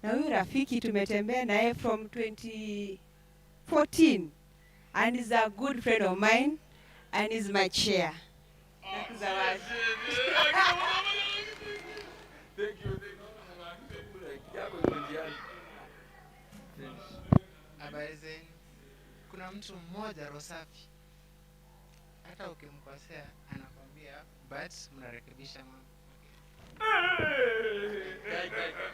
Na huyu rafiki tumetembea naye from 2014 and is a good friend of mine and is my chair. Zawadi. Habari zenu. Kuna mtu mmoja Rosafi, hata ukimkosea anakwambia but mnarekebisha mambo.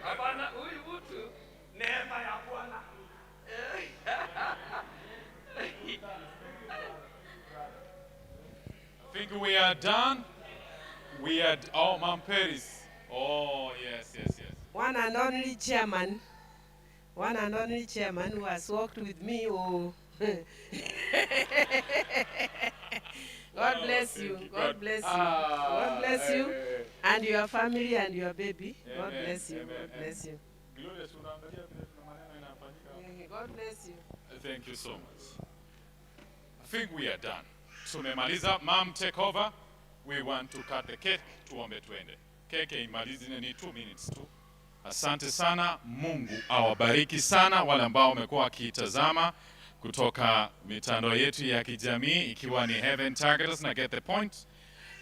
Hapana, huyu mtu neema ya Bwana. I think we are done. We are, oh, Ma'am Paris. Oh, yes, yes, yes. One and only chairman who has worked with me. Oh. God bless you. God bless you. God bless you and your family and your baby. God bless you. God bless you. God bless you. Thank you so much. I think we are done. Tumemaliza. Ma'am, take over. We want to cut the cake. Tuombe tuende. Keke imalizi ni 2 minutes tu. Asante sana. Mungu awabariki sana wale ambao wamekuwa wakitazama kutoka mitandao yetu ya kijamii ikiwa ni Heaven Targeters na Get the Point.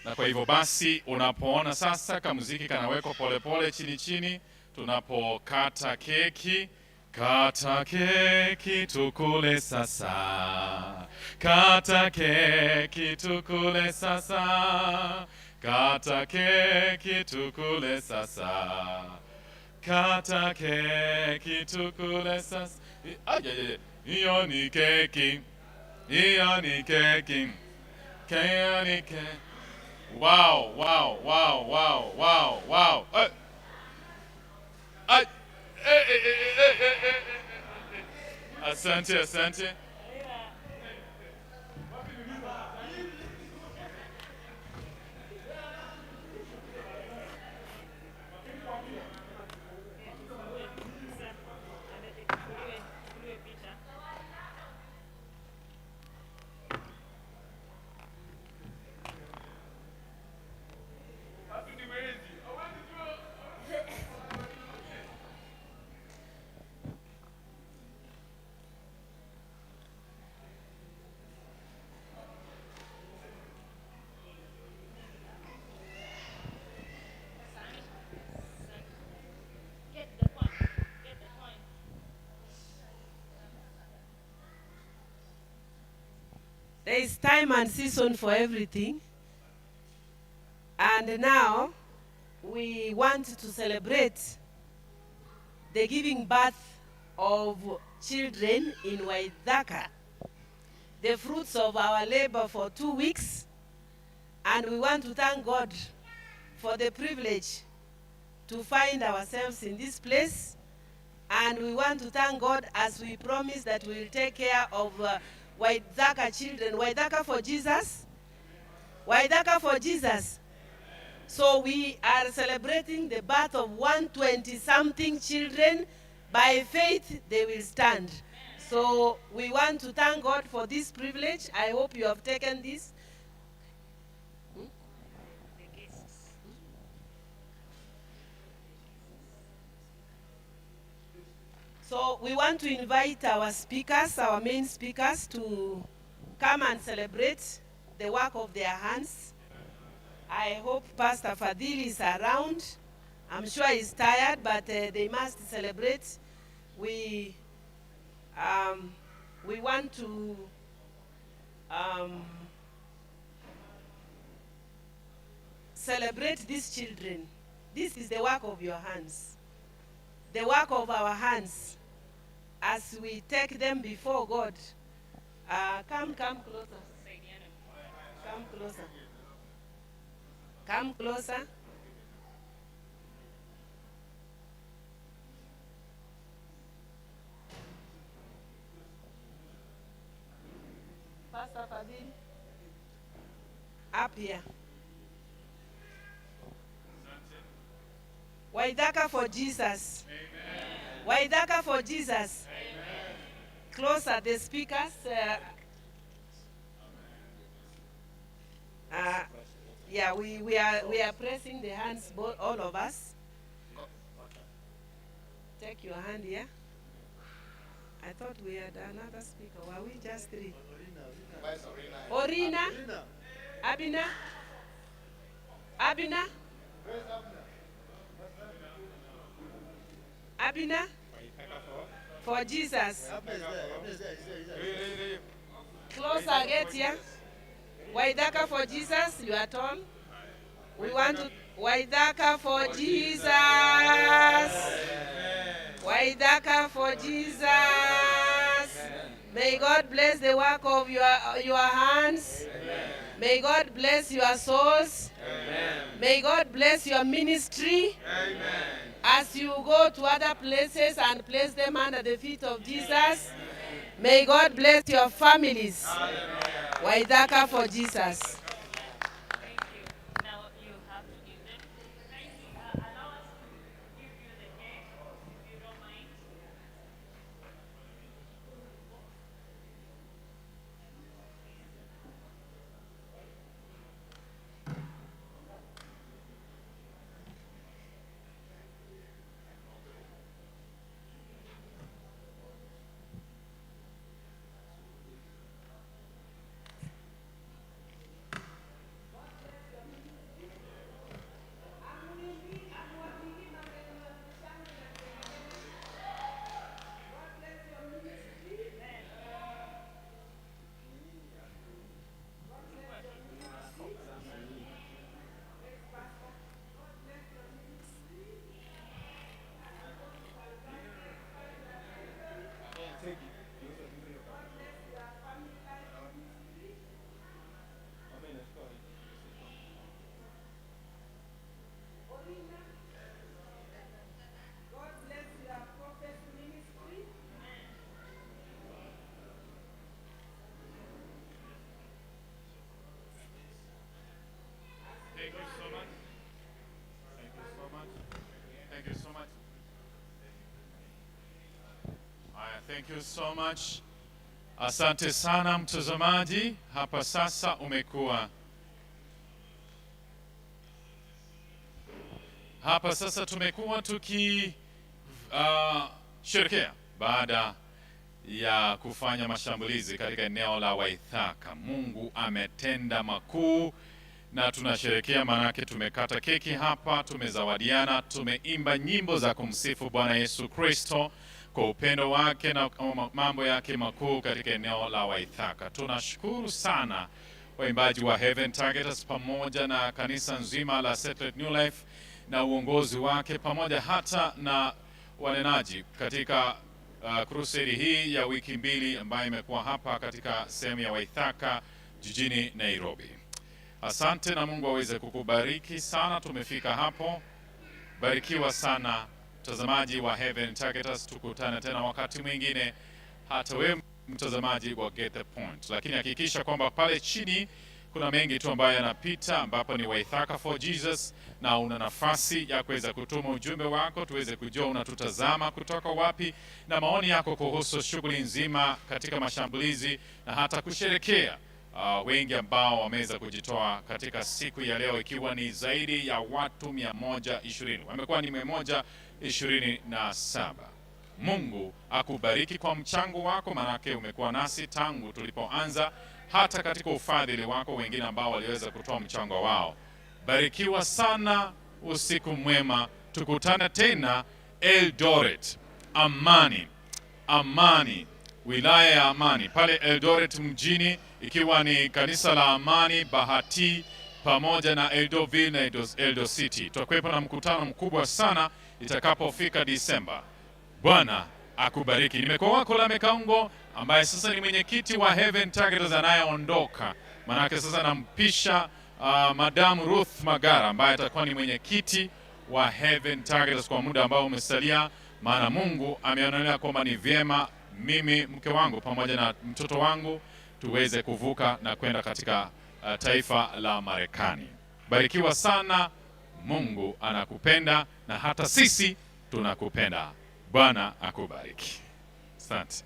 Na kwa hivyo basi unapoona sasa kamuziki kanawekwa polepole chini chini tunapokata keki. Kata keki tukule sasa. Kata keki tukule sasa. Kata keki tukule sasa. Kata keki tukule sasa. Hiyo ni keki. Hiyo ni keki. Hiyo ni keki. Wow, wow, wow, wow, wow, wow. Asante, asante. There is time and season for everything. And now we want to celebrate the giving birth of children in Waithaka, the fruits of our labor for 2 weeks. And we want to thank God for the privilege to find ourselves in this place. And we want to thank God as we promise that we will take care of Waithaka children. Waithaka for Jesus. Waithaka for Jesus. So we are celebrating the birth of 120-something children. By faith, they will stand. So we want to thank God for this privilege. I hope you have taken this. So we want to invite our speakers, our main speakers, to come and celebrate the work of their hands. I hope Pastor Fadil is around. I'm sure he's tired, but they must celebrate. We want to celebrate these children. This is the work of your hands. The work of our hands as we take them before God. Come closer. Come closer. Come closer. Pastor Fadil, up here. Waithaka for Jesus. Waithaka for Jesus. Closer the speakers. Yeah, we are pressing the hands, all of us. Take your hand here. I thought we had another speaker. Were we just three? Orina? Abina? Abina? Abina? For Jesus. Closer, get here. Waithaka for Jesus, you are tall. We want to Waithaka for Jesus. Waithaka for Jesus. May God bless the work of your hands. May God bless your souls. May God bless your ministry. As you go to other places and place them under the feet of Jesus. May God bless your families. Waithaka for Jesus. Thank you so much. Asante sana mtazamaji. Hapa sasa tumekuwa tukisherekea baada ya kufanya mashambulizi katika eneo la Waithaka. Mungu ametenda makuu na tunasherekea, manake tumekata keki hapa, tumezawadiana, tumeimba nyimbo za kumsifu Bwana Yesu Kristo kwa upendo wake na mambo yake makuu katika eneo la Waithaka. Tunashukuru sana waimbaji wa Heaven Targeters pamoja na kanisa nzima la Settled New Life na uongozi wake pamoja hata na wanenaji katika crusade hii ya wiki mbili ambayo imekuwa hapa katika sehemu ya Waithaka jijini Nairobi. Asante na Mungu aweze kukubariki sana. Tumefika hapo. Barikiwa sana mtazamaji wa Heaven Targeters. Tukutane tena wakati mwingine, hata wewe mtazamaji wa Get the Point. Lakini hakikisha kwamba pale chini kuna mengi tu ambayo yanapita, ambapo ni Waithaka for Jesus, na una nafasi ya kuweza kutuma ujumbe wako tuweze kujua unatutazama kutoka wapi, na maoni yako kuhusu shughuli nzima katika mashambulizi na hata kusherekea wengi ambao wameweza kujitoa katika siku ya leo, ikiwa ni zaidi ya watu 120. Wamekuwa ni 127. Mungu akubariki kwa mchango wako, manake umekuwa nasi tangu tulipoanza, hata katika ufadhili wako wengine ambao waliweza kutoa mchango wao. Barikiwa sana, usiku mwema. Tukutane tena Eldoret, Amani, wilaya ya Amani pale Eldoret mjini, ikiwa ni kanisa la Amani, Bahati pamoja na Eldoville na Eldo City. Tutakuwepo na mkutano mkubwa sana itakapofika Disemba. Bwana akubariki. Nimekuwa wako la Mekaungo, ambaye sasa ni mwenyekiti wa Heaven Targeters anayeondoka. Manake sasa nampisha Madam Ruth Magara ambaye atakuwa ni mwenyekiti wa Heaven Targeters kwa muda ambao umesalia, maana Mungu ameonelea kwamba ni vyema mimi, mke wangu pamoja na mtoto wangu tuweze kuvuka na kwenda katika taifa la Marekani. Barikiwa sana. Mungu anakupenda na hata sisi tunakupenda. Bwana akubariki. Asante.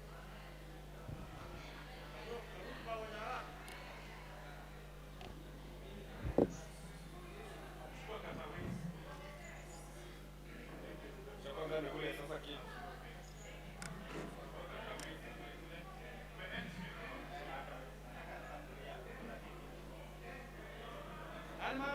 Alma,